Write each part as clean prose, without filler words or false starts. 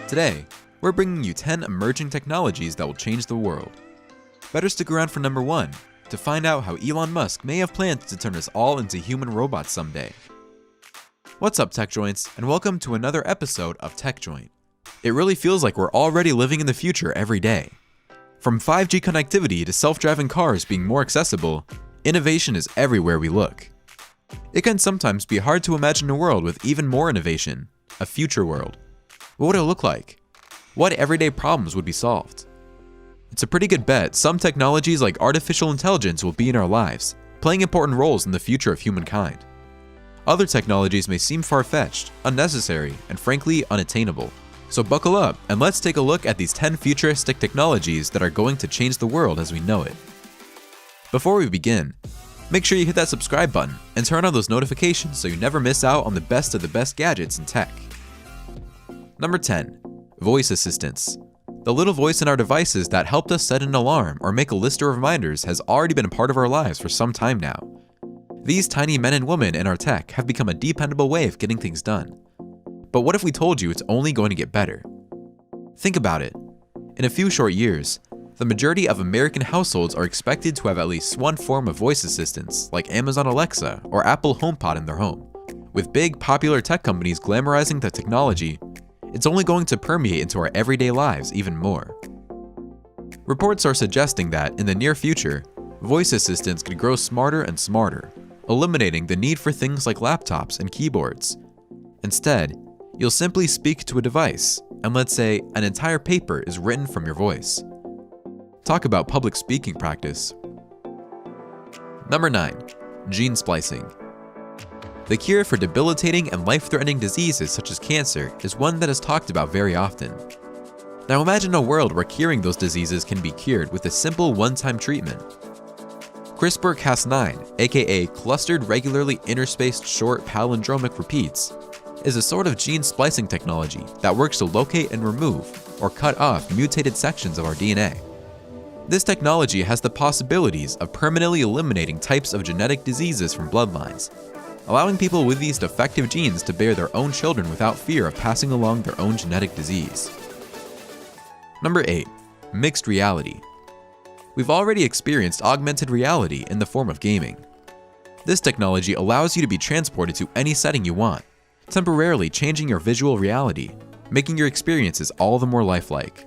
Today, we're bringing you 10 emerging technologies that will change the world. Better stick around for number 1 to find out how Elon Musk may have plans to turn us all into human robots someday. What's up, Tech Joints, and welcome to another episode of Tech Joint. It really feels like we're already living in the future every day. From 5G connectivity to self-driving cars being more accessible, innovation is everywhere we look. It can sometimes be hard to imagine a world with even more innovation, a future world. What would it look like? What everyday problems would be solved? It's a pretty good bet some technologies like artificial intelligence will be in our lives, playing important roles in the future of humankind. Other technologies may seem far-fetched, unnecessary, and frankly unattainable. So buckle up and let's take a look at these 10 futuristic technologies that are going to change the world as we know it. Before we begin, make sure you hit that subscribe button and turn on those notifications so you never miss out on the best of the best gadgets in tech. Number 10. Voice assistants. The little voice in our devices that helped us set an alarm or make a list of reminders has already been a part of our lives for some time now. These tiny men and women in our tech have become a dependable way of getting things done. But what if we told you it's only going to get better? Think about it. In a few short years, the majority of American households are expected to have at least one form of voice assistants like Amazon Alexa or Apple HomePod in their home. With big popular tech companies glamorizing the technology, it's only going to permeate into our everyday lives even more. Reports are suggesting that in the near future, voice assistants could grow smarter and smarter, eliminating the need for things like laptops and keyboards. Instead, you'll simply speak to a device, and let's say an entire paper is written from your voice. Talk about public speaking practice. Number 9. Gene splicing. The cure for debilitating and life-threatening diseases such as cancer is one that is talked about very often. Now imagine a world where curing those diseases can be cured with a simple one-time treatment. CRISPR-Cas9, aka Clustered Regularly Interspaced Short Palindromic Repeats, is a sort of gene splicing technology that works to locate and remove or cut off mutated sections of our DNA. This technology has the possibilities of permanently eliminating types of genetic diseases from bloodlines, allowing people with these defective genes to bear their own children without fear of passing along their own genetic disease. Number 8. Mixed reality. We've already experienced augmented reality in the form of gaming. This technology allows you to be transported to any setting you want, temporarily changing your visual reality, making your experiences all the more lifelike.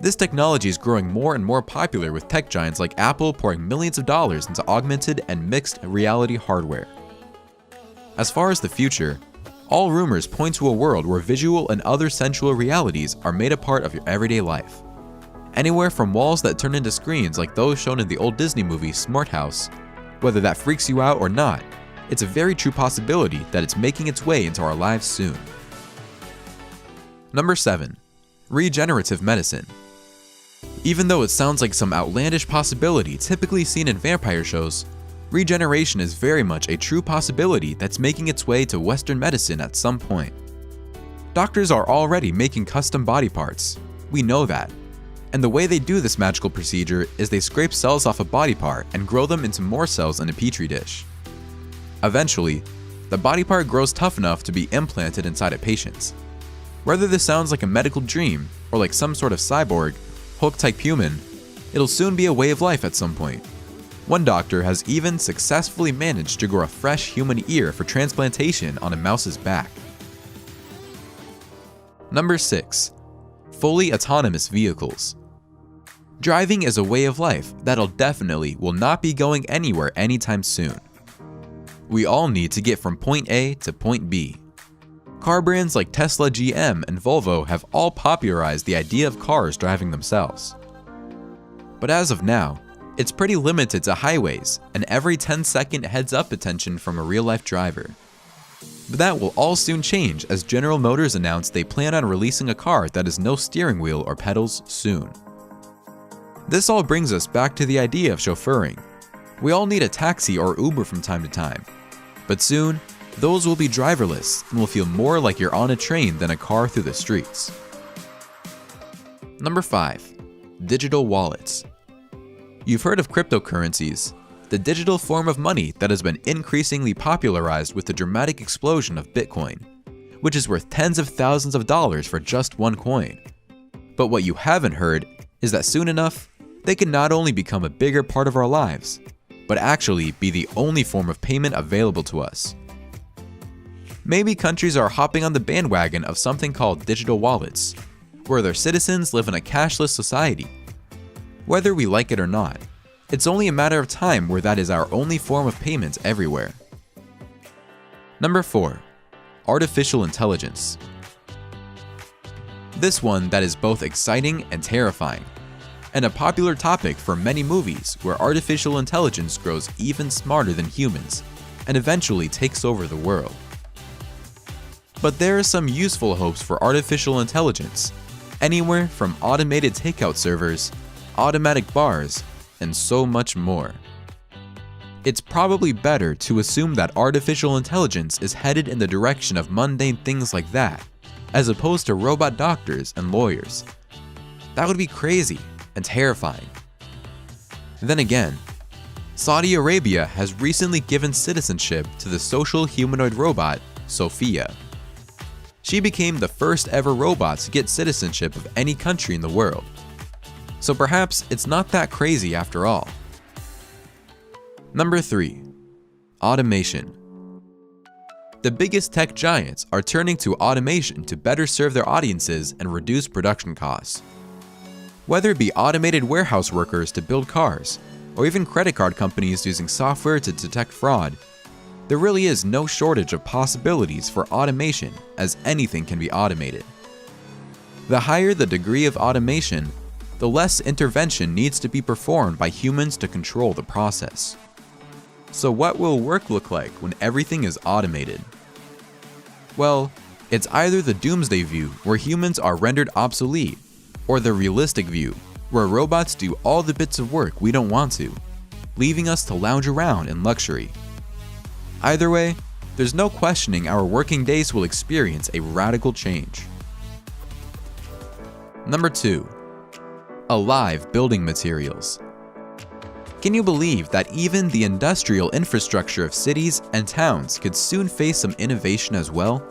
This technology is growing more and more popular with tech giants like Apple pouring millions of dollars into augmented and mixed reality hardware. As far as the future, all rumors point to a world where visual and other sensual realities are made a part of your everyday life. Anywhere from walls that turn into screens like those shown in the old Disney movie Smart House. Whether that freaks you out or not, it's a very true possibility that it's making its way into our lives soon. Number 7. Regenerative medicine. Even though it sounds like some outlandish possibility typically seen in vampire shows, regeneration is very much a true possibility that's making its way to Western medicine at some point. Doctors are already making custom body parts, we know that, and the way they do this magical procedure is they scrape cells off a body part and grow them into more cells in a petri dish. Eventually, the body part grows tough enough to be implanted inside a patient's. Whether this sounds like a medical dream or like some sort of cyborg, Hulk-type human, it'll soon be a way of life at some point. One doctor has even successfully managed to grow a fresh human ear for transplantation on a mouse's back. Number 6. Fully autonomous vehicles. Driving is a way of life that'll definitely will not be going anywhere anytime soon. We all need to get from point A to point B. Car brands like Tesla, GM, and Volvo have all popularized the idea of cars driving themselves. But as of now, it's pretty limited to highways and every 10-second heads-up attention from a real-life driver. But that will all soon change as General Motors announced they plan on releasing a car that has no steering wheel or pedals soon. This all brings us back to the idea of chauffeuring. We all need a taxi or Uber from time to time, but soon, those will be driverless and will feel more like you're on a train than a car through the streets. Number 5. Digital wallets. You've heard of cryptocurrencies, the digital form of money that has been increasingly popularized with the dramatic explosion of Bitcoin, which is worth tens of thousands of dollars for just one coin. But what you haven't heard is that soon enough, they can not only become a bigger part of our lives, but actually be the only form of payment available to us. Maybe countries are hopping on the bandwagon of something called digital wallets, where their citizens live in a cashless society. Whether we like it or not, it's only a matter of time where that is our only form of payment everywhere. Number 4. Artificial intelligence. This one that is both exciting and terrifying, and a popular topic for many movies where artificial intelligence grows even smarter than humans and eventually takes over the world. But there are some useful hopes for artificial intelligence, anywhere from automated takeout servers, automatic bars, and so much more. It's probably better to assume that artificial intelligence is headed in the direction of mundane things like that, as opposed to robot doctors and lawyers. That would be crazy and terrifying. Then again, Saudi Arabia has recently given citizenship to the social humanoid robot, Sophia. She became the first ever robot to get citizenship of any country in the world. So perhaps it's not that crazy after all. Number 3. Automation. The biggest tech giants are turning to automation to better serve their audiences and reduce production costs. Whether it be automated warehouse workers to build cars, or even credit card companies using software to detect fraud, there really is no shortage of possibilities for automation, as anything can be automated. The higher the degree of automation, the less intervention needs to be performed by humans to control the process. So what will work look like when everything is automated? Well, it's either the doomsday view, where humans are rendered obsolete, or the realistic view, where robots do all the bits of work we don't want to, leaving us to lounge around in luxury. Either way, there's no questioning our working days will experience a radical change. Number 2. Alive building materials. Can you believe that even the industrial infrastructure of cities and towns could soon face some innovation as well?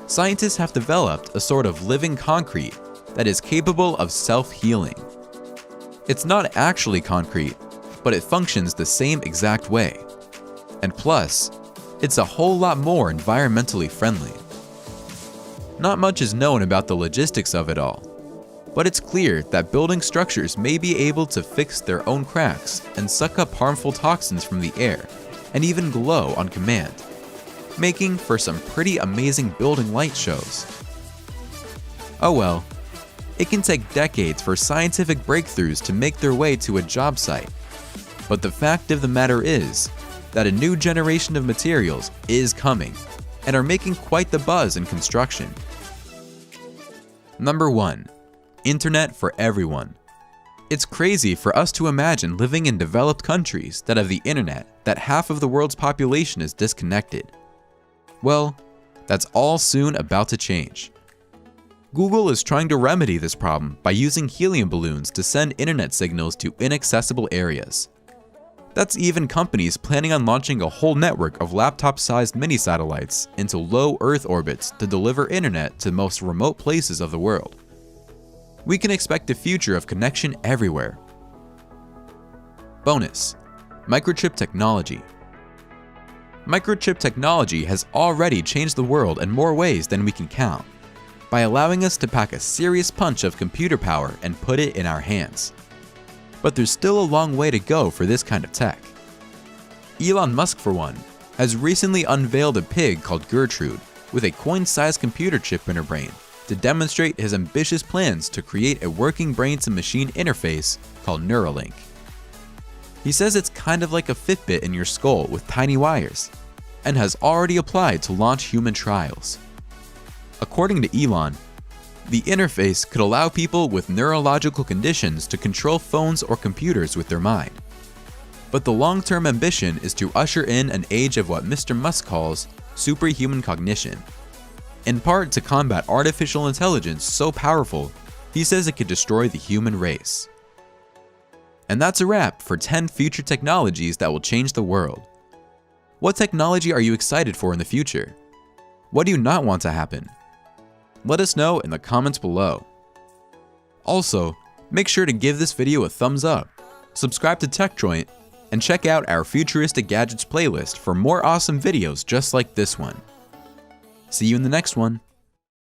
Scientists have developed a sort of living concrete that is capable of self-healing. It's not actually concrete, but it functions the same exact way. And plus, it's a whole lot more environmentally friendly. Not much is known about the logistics of it all, but it's clear that building structures may be able to fix their own cracks and suck up harmful toxins from the air, and even glow on command, making for some pretty amazing building light shows. Oh well, it can take decades for scientific breakthroughs to make their way to a job site, but the fact of the matter is that a new generation of materials is coming and are making quite the buzz in construction. Number 1. Internet for everyone. It's crazy for us to imagine living in developed countries that have the internet that half of the world's population is disconnected. Well, that's all soon about to change. Google is trying to remedy this problem by using helium balloons to send internet signals to inaccessible areas. That's even companies planning on launching a whole network of laptop-sized mini-satellites into low Earth orbits to deliver internet to the most remote places of the world. We can expect a future of connection everywhere. Bonus: microchip technology. Microchip technology has already changed the world in more ways than we can count, by allowing us to pack a serious punch of computer power and put it in our hands. But there's still a long way to go for this kind of tech. Elon Musk, for one, has recently unveiled a pig called Gertrude with a coin-sized computer chip in her brain to demonstrate his ambitious plans to create a working brain-to-machine interface called Neuralink. He says it's kind of like a Fitbit in your skull with tiny wires, and has already applied to launch human trials. According to Elon, the interface could allow people with neurological conditions to control phones or computers with their mind. But the long-term ambition is to usher in an age of what Mr. Musk calls superhuman cognition, in part to combat artificial intelligence so powerful, he says it could destroy the human race. And that's a wrap for 10 future technologies that will change the world. What technology are you excited for in the future? What do you not want to happen? Let us know in the comments below. Also, make sure to give this video a thumbs up, subscribe to TechJoint, and check out our Futuristic Gadgets playlist for more awesome videos just like this one. See you in the next one.